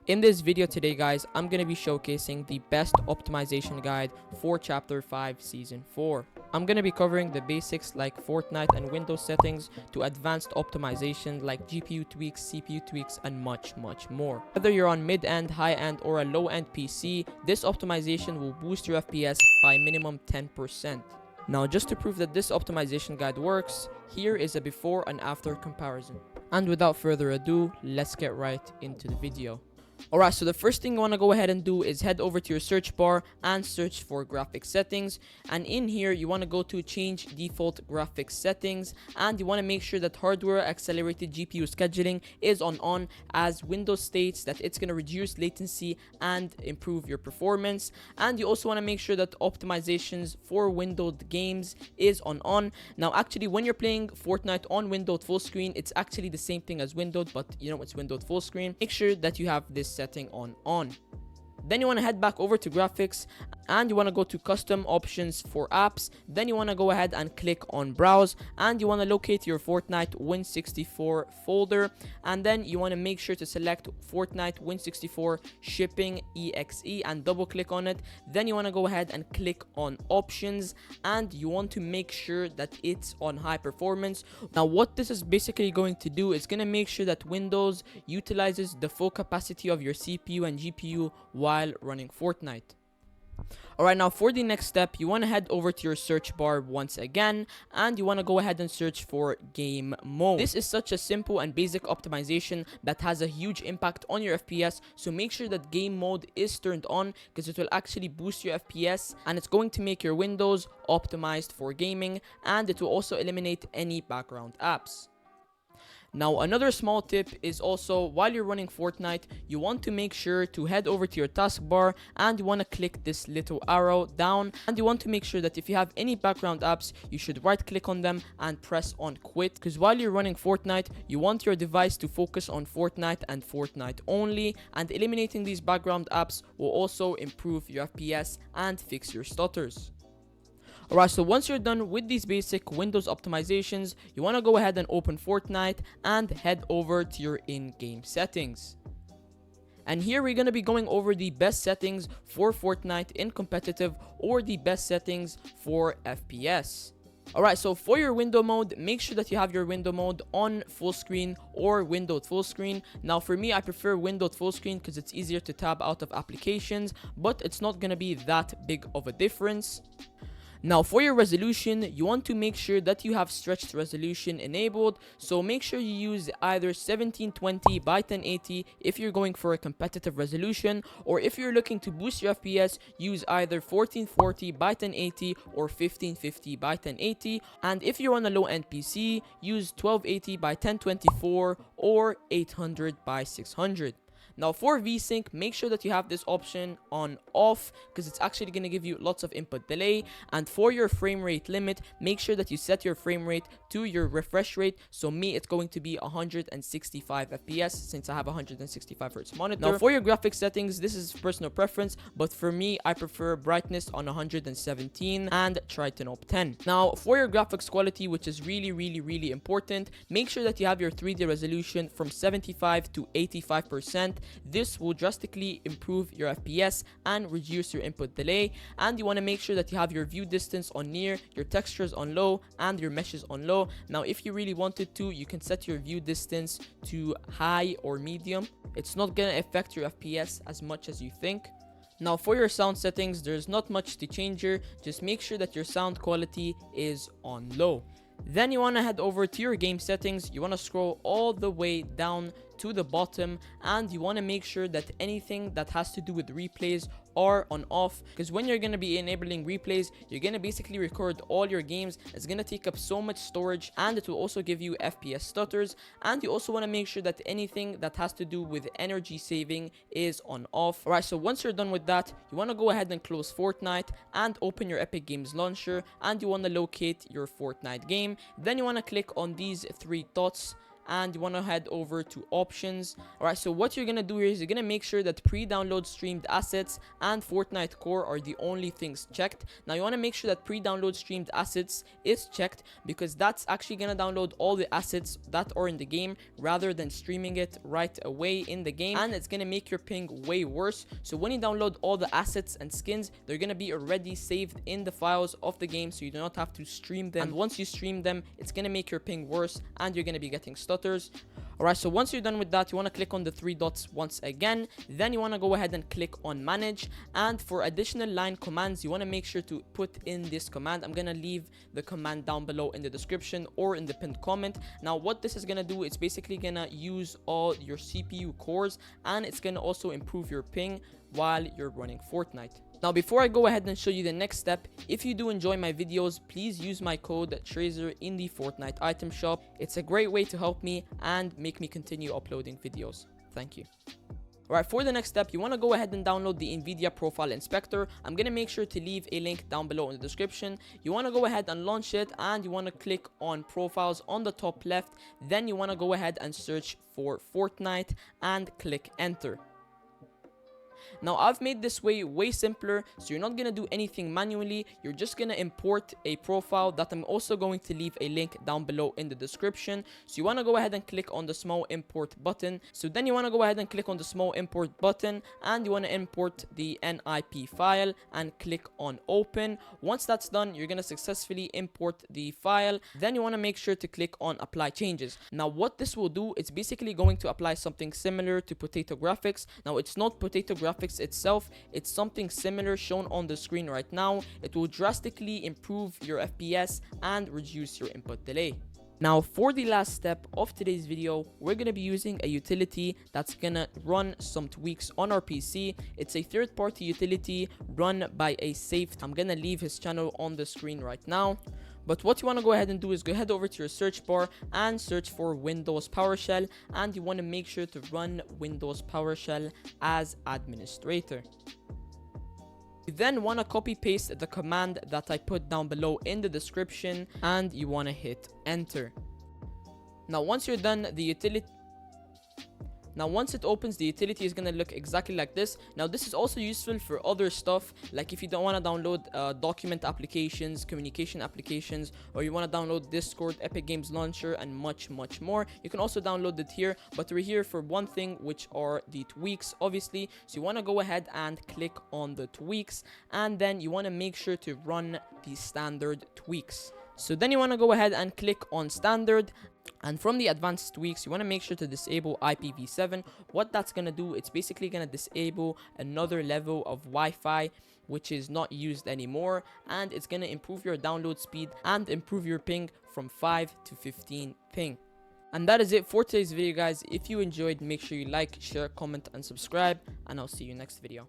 In this video today, guys, I'm going to be showcasing the best optimization guide for Chapter 5 Season 4. I'm going to be covering the basics like Fortnite and Windows settings to advanced optimization like GPU tweaks, CPU tweaks, and much more. Whether you're on mid-end, high-end, or a low-end PC, this optimization will boost your FPS by minimum 10%. Now, just to prove that this optimization guide works, here is a before and after comparison. And without further ado, let's get right into the video. Alright, so the first thing you want to go ahead and do is head over to your search bar and search for graphics settings, and in here you want to go to change default graphics settings, and you want to make sure that hardware accelerated GPU scheduling is on, as Windows states that it's going to reduce latency and improve your performance. And you also want to make sure that optimizations for windowed games is on. Now actually, when you're playing Fortnite on windowed full screen, it's actually the same thing as windowed, but you know it's windowed full screen. Make sure that you have this setting on. Then you want to head back over to graphics and you want to go to custom options for apps. Then you want to go ahead and click on browse, and you want to locate your Fortnite Win64 folder, and then you want to make sure to select Fortnite Win64 shipping exe and double click on it. Then you want to go ahead and click on options, and you want to make sure that it's on high performance. Now what this is basically going to do is going to make sure that Windows utilizes the full capacity of your CPU and GPU while running Fortnite. Alright, now for the next step, you want to head over to your search bar once again, and you want to go ahead and search for game mode. This is such a simple and basic optimization that has a huge impact on your FPS, so make sure that game mode is turned on, because it will actually boost your FPS, and it's going to make your Windows optimized for gaming, and it will also eliminate any background apps. Now another small tip is also, while you're running Fortnite, you want to make sure to head over to your taskbar and you want to click this little arrow down, and you want to make sure that if you have any background apps, you should right click on them and press on quit, because while you're running Fortnite, you want your device to focus on Fortnite and Fortnite only, and eliminating these background apps will also improve your FPS and fix your stutters. Alright, so once you're done with these basic Windows optimizations, you want to go ahead and open Fortnite and head over to your in-game settings. And here we're going to be going over the best settings for Fortnite in competitive, or the best settings for FPS. Alright, so for your window mode, make sure that you have your window mode on full screen or windowed full screen. Now for me, I prefer windowed full screen because it's easier to tab out of applications, but it's not going to be that big of a difference. Now for your resolution, you want to make sure that you have stretched resolution enabled, so make sure you use either 1720 by 1080 if you're going for a competitive resolution, or if you're looking to boost your FPS, use either 1440 by 1080 or 1550 by 1080, and if you're on a low-end PC, use 1280 by 1024 or 800 by 600. Now for VSync, make sure that you have this option on off, because it's actually going to give you lots of input delay. And for your frame rate limit, make sure that you set your frame rate to your refresh rate. So me, it's going to be 165 FPS since I have 165 Hz monitor. Now for your graphics settings, this is personal preference, but for me, I prefer brightness on 117 and Triton Op 10. Now for your graphics quality, which is really important, make sure that you have your 3D resolution from 75 to 85%. This will drastically improve your FPS and reduce your input delay. And you want to make sure that you have your view distance on near, your textures on low, and your meshes on low. Now if you really wanted to, you can set your view distance to high or medium. It's not gonna affect your FPS as much as you think. Now for your sound settings, there's not much to change here. Just make sure that your sound quality is on low. Then you want to head over to your game settings. You want to scroll all the way down to the bottom, and you want to make sure that anything that has to do with replays are on off, because when you're going to be enabling replays, you're going to basically record all your games. It's going to take up so much storage, and it will also give you FPS stutters. And you also want to make sure that anything that has to do with energy saving is on off. Alright, so once you're done with that, you want to go ahead and close Fortnite and open your Epic Games launcher, and you want to locate your Fortnite game. Then you want to click on these three dots and you want to head over to options. Alright, so what you're gonna do here is you're gonna make sure that pre-download streamed assets and Fortnite core are the only things checked. Now you want to make sure that pre-download streamed assets is checked, because that's actually gonna download all the assets that are in the game rather than streaming it right away in the game, and it's gonna make your ping way worse. So when you download all the assets and skins, they're gonna be already saved in the files of the game, so you do not have to stream them, and once you stream them, it's gonna make your ping worse and you're gonna be getting stutters. Alright, so once you're done with that, you want to click on the three dots once again. Then you want to go ahead and click on manage, and for additional line commands, you want to make sure to put in this command. I'm gonna leave the command down below in the description or in the pinned comment. Now what this is gonna do, it's basically gonna use all your CPU cores, and it's gonna also improve your ping while you're running Fortnite. Now before I go ahead and show you the next step, if you do enjoy my videos, please use my code Traizer in the Fortnite item shop. It's a great way to help me and make me continue uploading videos. Thank you. Alright, for the next step, you want to go ahead and download the Nvidia Profile Inspector. I'm going to make sure to leave a link down below in the description. You want to go ahead and launch it, and you want to click on Profiles on the top left. Then you want to go ahead and search for Fortnite and click Enter. Now I've made this way simpler, so you're not gonna do anything manually. You're just gonna import a profile that I'm also going to leave a link down below in the description. So you want to go ahead and click on the small import button. So then you want to go ahead and click on the small import button, and you want to import the NIP file and click on open. Once that's done, you're gonna successfully import the file. Then you want to make sure to click on apply changes. Now what this will do, it's basically going to apply something similar to potato graphics. Now it's not potato graphics itself, it's something similar shown on the screen right now. It will drastically improve your FPS and reduce your input delay. Now for the last step of today's video, we're going to be using a utility that's going to run some tweaks on our PC. It's a third-party utility run by a safe. I'm going to leave his channel on the screen right now. But what you want to go ahead and do is go head over to your search bar and search for Windows PowerShell, and you want to make sure to run Windows PowerShell as administrator. You then want to copy paste the command that I put down below in the description, and you want to hit enter. Now once you're done, once it opens, the utility is going to look exactly like this. Now this is also useful for other stuff, like if you don't want to download document applications, communication applications, or you want to download Discord, Epic Games Launcher, and much more. You can also download it here, but we're here for one thing, which are the tweaks, obviously. So you want to go ahead and click on the tweaks, and then you want to make sure to run the standard tweaks. So then you want to go ahead and click on standard, and from the advanced tweaks, you want to make sure to disable IPv7. What that's going to do, it's basically going to disable another level of Wi-Fi which is not used anymore, and it's going to improve your download speed and improve your ping from 5 to 15 ping. And that is it for today's video, guys. If you enjoyed, make sure you like, share, comment, and subscribe, and I'll see you next video.